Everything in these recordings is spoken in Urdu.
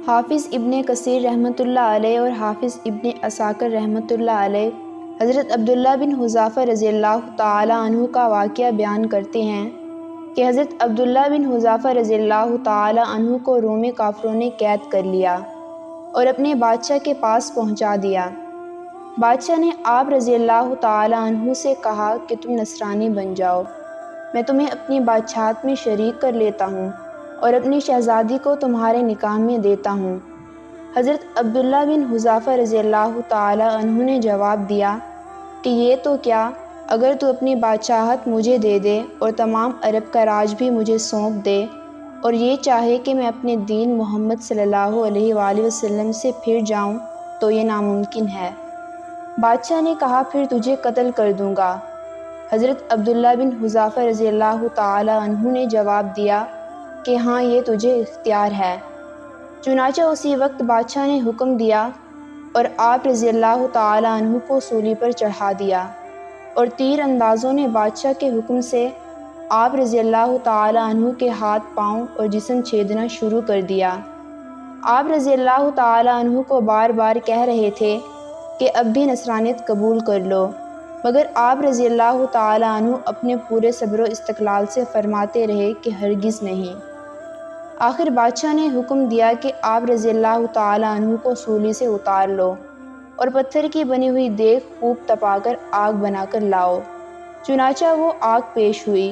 حافظ ابن کثیر رحمۃ اللہ علیہ اور حافظ ابن عساکر رحمۃ اللہ علیہ حضرت عبداللہ بن حذافہ رضی اللہ تعالی عنہ کا واقعہ بیان کرتے ہیں کہ حضرت عبداللہ بن حذافہ رضی اللہ تعالی عنہ کو رومی کافروں نے قید کر لیا اور اپنے بادشاہ کے پاس پہنچا دیا۔ بادشاہ نے آپ رضی اللہ تعالی عنہ سے کہا کہ تم نصرانی بن جاؤ، میں تمہیں اپنی بادشاہت میں شریک کر لیتا ہوں اور اپنی شہزادی کو تمہارے نکاح میں دیتا ہوں۔ حضرت عبداللہ بن حذافہ رضی اللہ تعالی عنہ نے جواب دیا کہ یہ تو کیا، اگر تو اپنی بادشاہت مجھے دے دے اور تمام عرب کا راج بھی مجھے سونپ دے اور یہ چاہے کہ میں اپنے دین محمد صلی اللہ علیہ وآلہ وسلم سے پھر جاؤں تو یہ ناممکن ہے۔ بادشاہ نے کہا پھر تجھے قتل کر دوں گا۔ حضرت عبداللہ بن حذافہ رضی اللہ تعالی عنہ نے جواب دیا کہ ہاں یہ تجھے اختیار ہے۔ چنانچہ اسی وقت بادشاہ نے حکم دیا اور آپ رضی اللہ تعالی عنہ کو سولی پر چڑھا دیا، اور تیر اندازوں نے بادشاہ کے حکم سے آپ رضی اللہ تعالی عنہ کے ہاتھ پاؤں اور جسم چھیدنا شروع کر دیا۔ آپ رضی اللہ تعالی عنہ کو بار بار کہہ رہے تھے کہ اب بھی نصرانیت قبول کر لو، مگر آپ رضی اللہ تعالی عنہ اپنے پورے صبر و استقلال سے فرماتے رہے کہ ہرگز نہیں۔ آخر بادشاہ نے حکم دیا کہ آپ رضی اللہ تعالی عنہ کو سولی سے اتار لو اور پتھر کی بنی ہوئی دیگ خوب تپا کر آگ بنا کر لاؤ۔ چنانچہ وہ آگ پیش ہوئی۔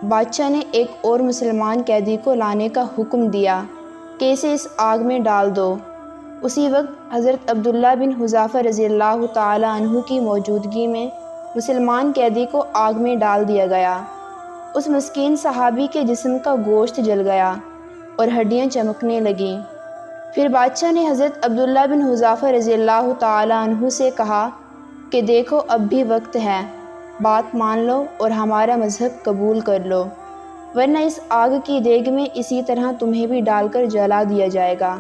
بادشاہ نے ایک اور مسلمان قیدی کو لانے کا حکم دیا کہ اسے اس آگ میں ڈال دو۔ اسی وقت حضرت عبداللہ بن حذافہ رضی اللہ تعالی عنہ کی موجودگی میں مسلمان قیدی کو آگ میں ڈال دیا گیا۔ اس مسکین صحابی کے جسم کا گوشت جل گیا اور ہڈیاں چمکنے لگیں۔ پھر بادشاہ نے حضرت عبداللہ بن حذافہ رضی اللہ تعالی عنہ سے کہا کہ دیکھو اب بھی وقت ہے، بات مان لو اور ہمارا مذہب قبول کر لو، ورنہ اس آگ کی دیگ میں اسی طرح تمہیں بھی ڈال کر جلا دیا جائے گا۔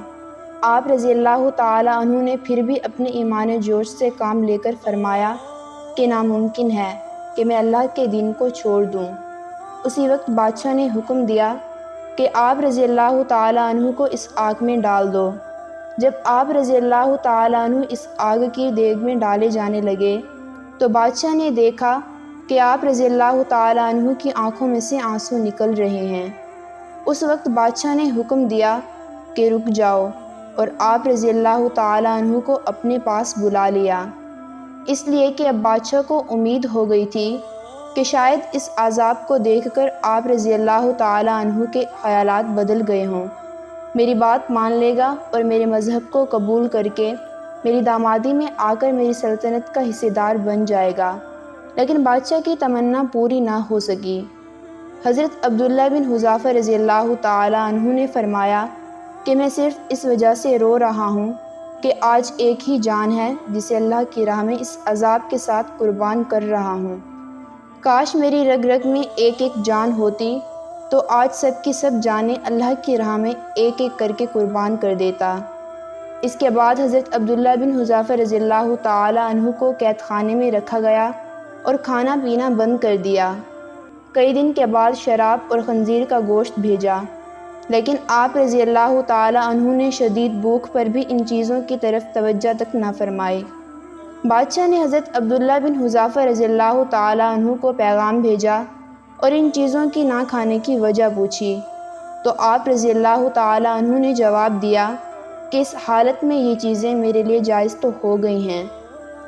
آپ رضی اللہ تعالی عنہ نے پھر بھی اپنے ایمان جوش سے کام لے کر فرمایا کہ ناممکن ہے کہ میں اللہ کے دین کو چھوڑ دوں۔ اسی وقت بادشاہ نے حکم دیا کہ آپ رضی اللہ تعالی عنہ کو اس آگ میں ڈال دو۔ جب آپ رضی اللہ تعالی عنہ اس آگ کی دیگ میں ڈالے جانے لگے تو بادشاہ نے دیکھا کہ آپ رضی اللہ تعالی عنہ کی آنکھوں میں سے آنسو نکل رہے ہیں۔ اس وقت بادشاہ نے حکم دیا کہ رک جاؤ اور آپ رضی اللہ تعالی عنہ کو اپنے پاس بلا لیا، اس لیے کہ اب بادشاہ کو امید ہو گئی تھی کہ شاید اس عذاب کو دیکھ کر آپ رضی اللہ تعالی عنہ کے خیالات بدل گئے ہوں، میری بات مان لے گا اور میرے مذہب کو قبول کر کے میری دامادی میں آ کر میری سلطنت کا حصے دار بن جائے گا۔ لیکن بادشاہ کی تمنا پوری نہ ہو سکی۔ حضرت عبداللہ بن حذافہ رضی اللہ تعالی عنہ نے فرمایا کہ میں صرف اس وجہ سے رو رہا ہوں کہ آج ایک ہی جان ہے جسے اللہ کی راہ میں اس عذاب کے ساتھ قربان کر رہا ہوں۔ کاش میری رگ رگ میں ایک ایک جان ہوتی تو آج سب کی سب جانیں اللہ کی راہ میں ایک ایک کر کے قربان کر دیتا۔ اس کے بعد حضرت عبداللہ بن حذافہ رضی اللہ تعالی عنہ کو قید خانے میں رکھا گیا اور کھانا پینا بند کر دیا۔ کئی دن کے بعد شراب اور خنزیر کا گوشت بھیجا، لیکن آپ رضی اللہ تعالی عنہ نے شدید بھوک پر بھی ان چیزوں کی طرف توجہ تک نہ فرمائی۔ بادشاہ نے حضرت عبداللہ بن حذافہ رضی اللہ تعالی عنہ کو پیغام بھیجا اور ان چیزوں کی نہ کھانے کی وجہ پوچھی، تو آپ رضی اللہ تعالی عنہ نے جواب دیا کہ اس حالت میں یہ چیزیں میرے لیے جائز تو ہو گئی ہیں،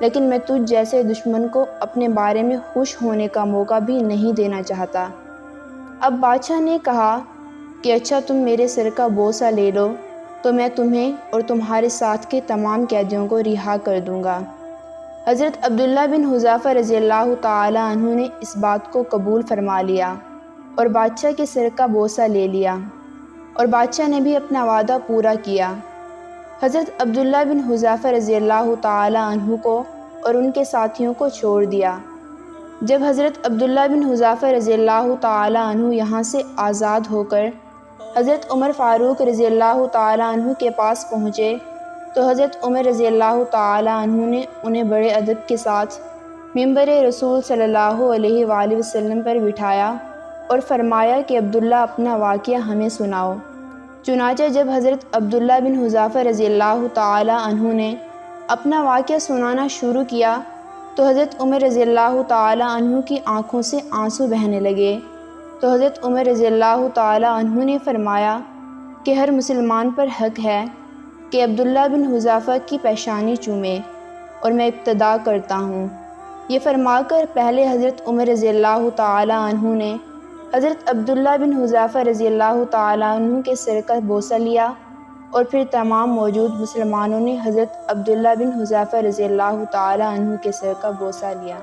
لیکن میں تجھ جیسے دشمن کو اپنے بارے میں خوش ہونے کا موقع بھی نہیں دینا چاہتا۔ اب بادشاہ نے کہا کہ اچھا تم میرے سر کا بوسہ لے لو تو میں تمہیں اور تمہارے ساتھ کے تمام قیدیوں کو رہا کر دوں گا۔ حضرت عبداللہ بن حذافہ رضی اللہ تعالی عنہ نے اس بات کو قبول فرما لیا اور بادشاہ کے سر کا بوسہ لے لیا، اور بادشاہ نے بھی اپنا وعدہ پورا کیا۔ حضرت عبداللہ بن حذافہ رضی اللہ تعالی عنہ کو اور ان کے ساتھیوں کو چھوڑ دیا۔ جب حضرت عبداللہ بن حذافہ رضی اللہ تعالی عنہ یہاں سے آزاد ہو کر حضرت عمر فاروق رضی اللہ تعالی عنہ کے پاس پہنچے تو حضرت عمر رضی اللہ تعالی عنہ نے انہیں بڑے ادب کے ساتھ ممبر رسول صلی اللہ علیہ وآلہ وسلم پر بٹھایا اور فرمایا کہ عبداللہ اپنا واقعہ ہمیں سناؤ۔ چنانچہ جب حضرت عبداللہ بن حذافہ رضی اللہ تعالی عنہ نے اپنا واقعہ سنانا شروع کیا تو حضرت عمر رضی اللہ تعالی عنہ کی آنکھوں سے آنسو بہنے لگے۔ تو حضرت عمر رضی اللہ تعالی عنہ نے فرمایا کہ ہر مسلمان پر حق ہے کہ عبداللہ بن حذافہ کی پیشانی چومے، اور میں ابتدا کرتا ہوں۔ یہ فرما کر پہلے حضرت عمر رضی اللہ تعالی عنہ نے حضرت عبداللہ بن حذافہ رضی اللہ تعالی عنہ کے سر کا بوسہ لیا، اور پھر تمام موجود مسلمانوں نے حضرت عبداللہ بن حذافہ رضی اللہ تعالی عنہ کے سر کا بوسہ لیا۔